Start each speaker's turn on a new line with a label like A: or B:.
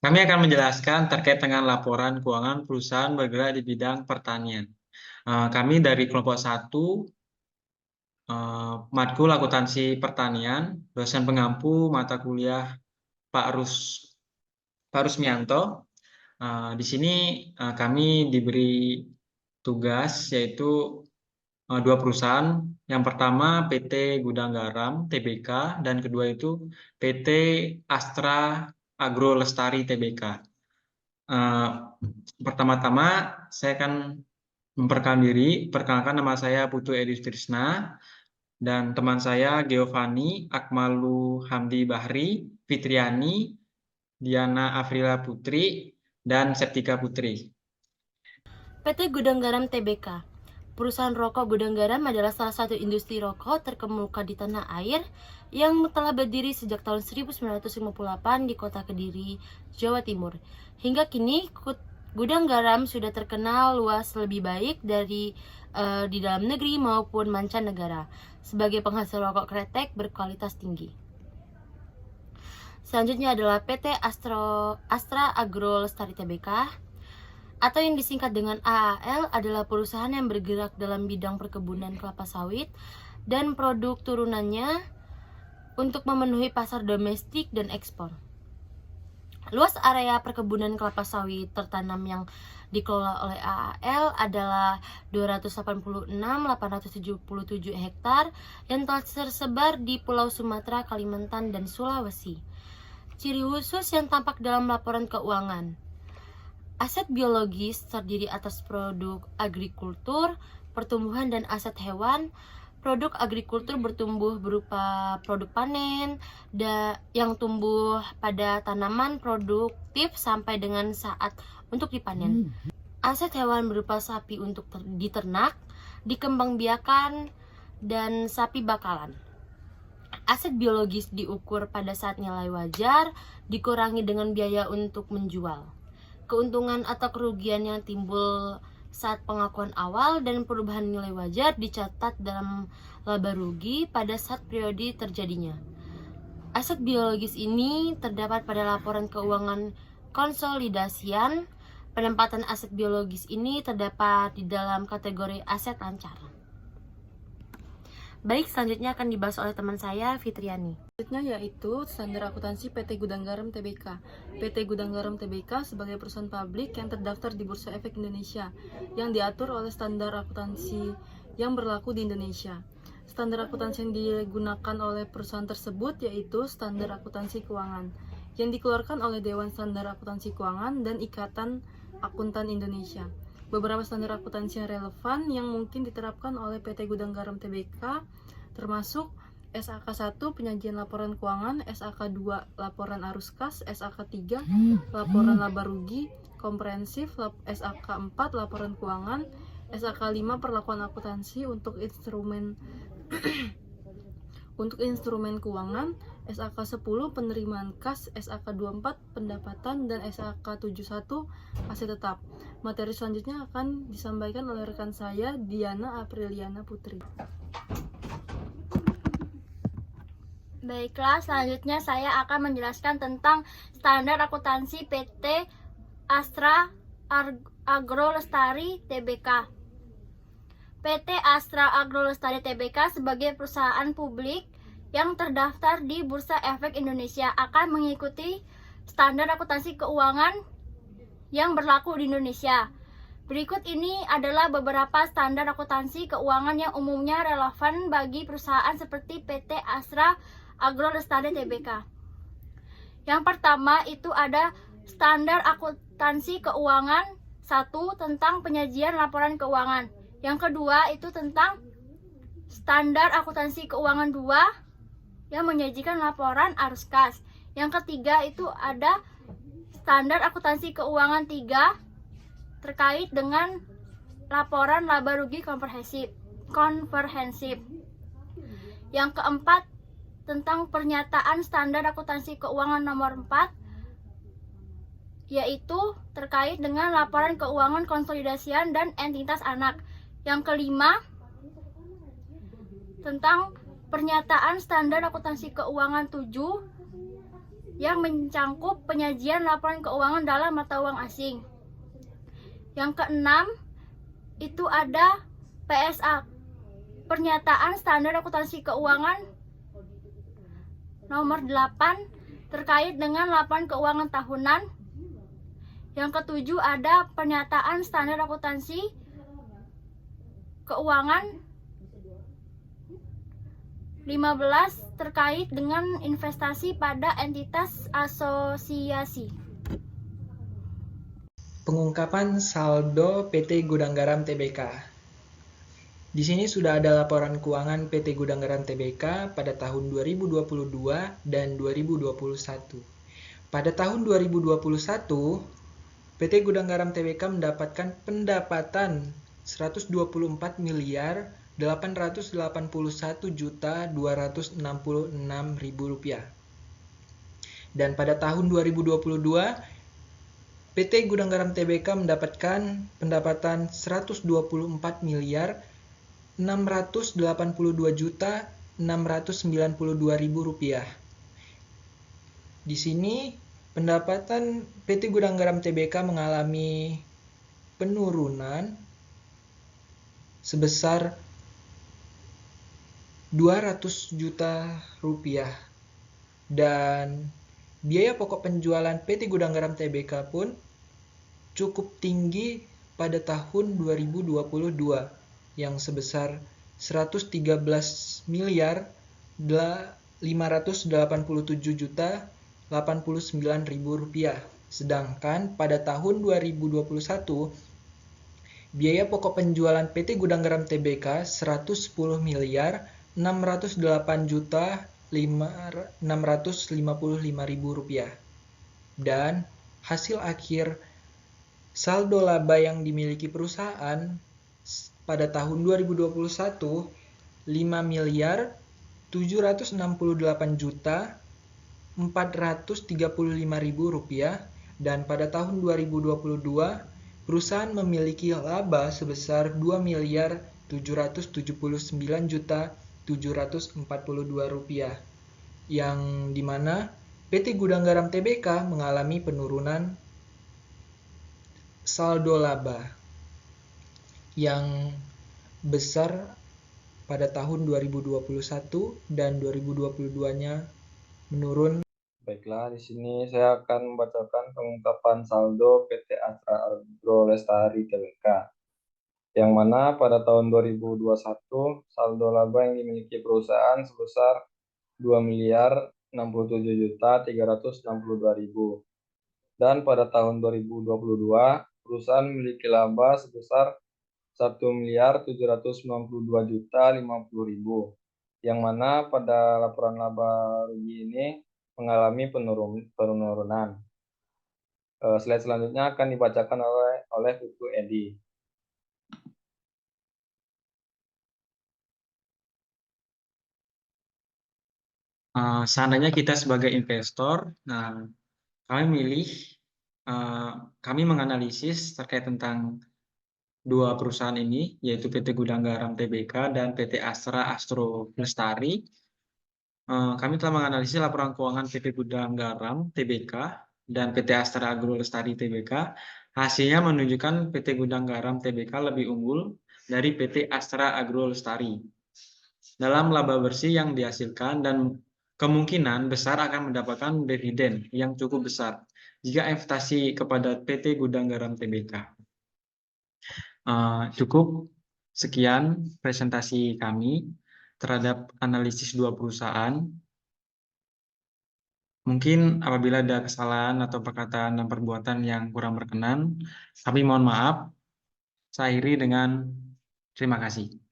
A: Kami akan menjelaskan terkait dengan laporan keuangan perusahaan bergerak di bidang pertanian. Kami dari kelompok 1, matkul akuntansi pertanian, dosen pengampu mata kuliah Pak Rus Pak Rusmianto. Di sini kami diberi tugas yaitu dua perusahaan. Yang pertama PT Gudang Garam Tbk dan kedua itu PT Astra Agro Lestari Tbk. Eh, Pertama-tama saya akan memperkenalkan diri. Perkenalkan, nama saya Putu Edi Trisna dan teman saya Giovanni Akmalu Hamdi Bahri, Fitriani, Diana Afrila Putri, dan Septika Putri.
B: PT Gudang Garam Tbk. Perusahaan rokok Gudang Garam adalah salah satu industri rokok terkemuka di tanah air yang telah berdiri sejak tahun 1958 di kota Kediri, Jawa Timur. Hingga kini, Gudang Garam sudah terkenal luas lebih baik di dalam negeri maupun mancanegara sebagai penghasil rokok kretek berkualitas tinggi. Selanjutnya adalah PT Astra Agro Lestari Tbk, atau yang disingkat dengan AAL, adalah perusahaan yang bergerak dalam bidang perkebunan kelapa sawit dan produk turunannya untuk memenuhi pasar domestik dan ekspor. Luas area perkebunan kelapa sawit tertanam yang dikelola oleh AAL adalah 286.877 hektar yang telah tersebar di Pulau Sumatera, Kalimantan, dan Sulawesi. Ciri khusus yang tampak dalam laporan keuangan: aset biologis terdiri atas produk agrikultur, pertumbuhan, dan aset hewan. Produk agrikultur bertumbuh berupa produk panen yang tumbuh pada tanaman produktif sampai dengan saat untuk dipanen. Aset hewan berupa sapi untuk diternak, dikembangbiakan, dan sapi bakalan. Aset biologis diukur pada saat nilai wajar dikurangi dengan biaya untuk menjual. Keuntungan atau kerugian yang timbul saat pengakuan awal dan perubahan nilai wajar dicatat dalam laba rugi pada saat periode terjadinya. Aset biologis ini terdapat pada laporan keuangan konsolidasian. Penempatan aset biologis ini terdapat di dalam kategori aset lancar. Baik, selanjutnya akan dibahas oleh teman saya, Fitriani.
C: Selanjutnya yaitu standar akuntansi PT Gudang Garam Tbk. PT Gudang Garam Tbk sebagai perusahaan publik yang terdaftar di Bursa Efek Indonesia yang diatur oleh standar akuntansi yang berlaku di Indonesia. Standar akuntansi yang digunakan oleh perusahaan tersebut yaitu standar akuntansi keuangan yang dikeluarkan oleh Dewan Standar Akuntansi Keuangan dan Ikatan Akuntan Indonesia. Beberapa standar akuntansi yang relevan yang mungkin diterapkan oleh PT Gudang Garam Tbk termasuk SAK 1 penyajian laporan keuangan, SAK 2 laporan arus kas, SAK 3 laporan laba rugi komprehensif, SAK 4 laporan keuangan, SAK 5 perlakuan akuntansi untuk instrumen keuangan, SAK 10 penerimaan kas, SAK 24 pendapatan, dan SAK 71 aset tetap. Materi selanjutnya akan disampaikan oleh rekan saya, Diana Apriliana Putri.
D: Baiklah, selanjutnya saya akan menjelaskan tentang standar akuntansi PT Astra Agro Lestari Tbk. PT Astra Agro Lestari Tbk sebagai perusahaan publik yang terdaftar di Bursa Efek Indonesia akan mengikuti standar akuntansi keuangan yang berlaku di Indonesia. Berikut ini adalah beberapa standar akuntansi keuangan yang umumnya relevan bagi perusahaan seperti PT Astra Agro Lestari Tbk. Yang pertama itu ada standar akuntansi keuangan 1 tentang penyajian laporan keuangan. Yang kedua itu tentang standar akuntansi keuangan 2 yang menyajikan laporan arus kas. Yang ketiga itu ada standar akuntansi keuangan 3 terkait dengan laporan laba rugi komprehensif. Yang keempat tentang pernyataan standar akuntansi keuangan nomor 4 yaitu terkait dengan laporan keuangan konsolidasian dan entitas anak. Yang kelima tentang pernyataan standar akuntansi keuangan 7 yang mencangkup penyajian laporan keuangan dalam mata uang asing. Yang keenam, itu ada PSA, Pernyataan Standar Akuntansi Keuangan nomor 8 terkait dengan laporan keuangan tahunan. Yang ketujuh ada Pernyataan Standar Akuntansi Keuangan 15 terkait dengan investasi pada entitas asosiasi.
E: Pengungkapan saldo PT Gudang Garam Tbk. Di sini sudah ada laporan keuangan PT Gudang Garam Tbk pada tahun 2022 dan 2021. Pada tahun 2021, PT Gudang Garam Tbk mendapatkan pendapatan 124 miliar 881.266.000 rupiah. Dan pada tahun 2022, PT Gudang Garam Tbk mendapatkan pendapatan 124 miliar 682.692.000 rupiah. Di sini pendapatan PT Gudang Garam Tbk mengalami penurunan sebesar 200 juta rupiah, dan biaya pokok penjualan PT Gudang Garam Tbk pun cukup tinggi pada tahun 2022 yang sebesar 113 miliar 587.089.000 rupiah. Sedangkan pada tahun 2021 biaya pokok penjualan PT Gudang Garam Tbk 110 miliar 608.655.000 rupiah. Dan hasil akhir saldo laba yang dimiliki perusahaan pada tahun 2021 5 miliar 768.435.000 rupiah, dan pada tahun 2022 perusahaan memiliki laba sebesar 2 miliar 779.742 rupiah, yang dimana PT Gudang Garam Tbk mengalami penurunan saldo laba yang besar pada tahun 2021 dan 2022-nya menurun.
F: Baiklah, di sini saya akan membacakan pengungkapan saldo PT Astra Agro Lestari Tbk, yang mana pada tahun 2021 saldo laba yang dimiliki perusahaan sebesar 2.067.362.000, dan pada tahun 2022 perusahaan memiliki laba sebesar 1.792.050.000, yang mana pada laporan laba rugi ini mengalami penurunan. Slide selanjutnya akan dibacakan oleh Ibu Edi.
A: Seandainya kita sebagai investor, kami menganalisis terkait tentang dua perusahaan ini, yaitu PT Gudang Garam Tbk dan PT Astra Agro Lestari. Kami telah menganalisis laporan keuangan PT Gudang Garam Tbk dan PT Astra Agro Lestari Tbk. Hasilnya menunjukkan PT Gudang Garam Tbk lebih unggul dari PT Astra Agro Lestari dalam laba bersih yang dihasilkan, dan kemungkinan besar akan mendapatkan dividen yang cukup besar jika investasi kepada PT Gudang Garam Tbk. Cukup sekian presentasi kami terhadap analisis dua perusahaan. Mungkin apabila ada kesalahan atau perkataan dan perbuatan yang kurang berkenan, kami mohon maaf. Saya akhiri dengan terima kasih.